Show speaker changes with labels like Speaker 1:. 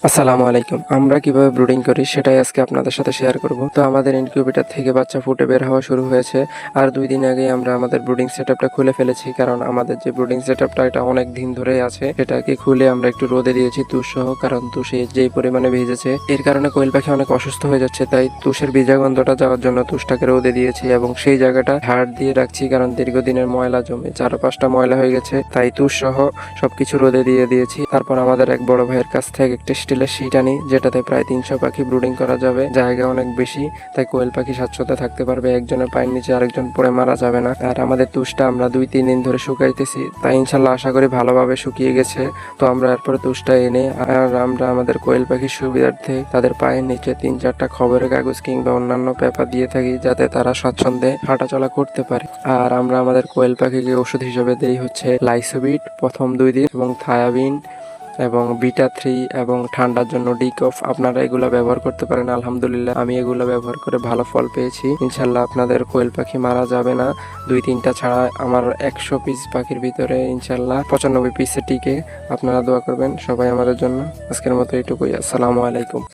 Speaker 1: আসসালামু আলাইকুম। আমরা কিভাবে ব্রুডিং করি সেটাই আজকে আপনাদের সাথে শেয়ার করব। তো আমাদের ইনকিউবেটর থেকে বাচ্চা ফুটে বের হওয়া শুরু হয়েছে। আর 2 দিন আগে আমরা আমাদের ব্রুডিং সেটআপটা খুলে ফেলেছি, কারণ আমাদের যে ব্রুডিং সেটআপটা এটা অনেক দিন ধরেই আছে। এটাকে খুলে আমরা একটু রোদে দিয়েছি তুষসহ, কারণ তুষে যেই পরিমাণে ভিজেছে এর কারণে কোয়েল পাখি অনেক অসুস্থ হয়ে যাচ্ছে। তাই তুষের ভিজা গন্ধটা যাওয়ার জন্য তুষটাকে রোদে দিয়েছি এবং সেই জায়গাটা ঝাড় দিয়ে রাখছি, কারণ দীর্ঘদিনের ময়লা জমে 4-5টা ময়লা হয়ে গেছে। তাই তুষসহ সবকিছু রোদে দিয়ে দিয়েছি। তারপর আমাদের এক বড় ভাইয়ের কাছ থেকে একটা স্টিলের শিট আনি, যেটাতে প্রায় 300 পাখি ব্রুডিং করা যাবে। জায়গা অনেক বেশি, তাই কোয়েল পাখি স্বাচ্ছন্দ্যে থাকতে পারবে। একজনের পায়ের নিচে আরেকজন পড়ে মারা যাবে না। আর আমাদের তুষটা আমরা 2-3 দিন ধরে শুকাইতেছি, তাই ইনশাল্লাহ আশা করি ভালোভাবে শুকিয়ে গেছে। তো আমরা এরপরে তুষটা এনে আর আমরা আমাদের কোয়েল পাখির সুবিধার্থে তাদের পায়ের নিচে 3-4টা খবরের কাগজ কিংবা অন্যান্য পেপার দিয়ে থাকি, যাতে তারা স্বাচ্ছন্দ্যে হাঁটাচলা করতে পারে। আর আমরা আমাদের কোয়েল পাখিকে ওষুধ হিসেবে দেই হচ্ছে লাইসোবিট প্রথম 2 দিন, এবং থায়াবিন এবং বিটা-3, এবং ঠান্ডার জন্য ডিকফ। আপনারা এগুলো ব্যবহার করতে পারেন। আলহামদুলিল্লাহ আমি এগুলো ব্যবহার করে ভালো ফল পেয়েছি। ইনশাল্লাহ আপনাদের কোয়েল পাখি মারা যাবে না। 2-3টা ছাড়া আমার 100 পিস পাখির ভিতরে ইনশাল্লাহ 95 পিসে টিকে। আপনারা দোয়া করবেন সবাই আমাদের জন্য। আজকের মতো এইটুকুই। আসসালামু আলাইকুম।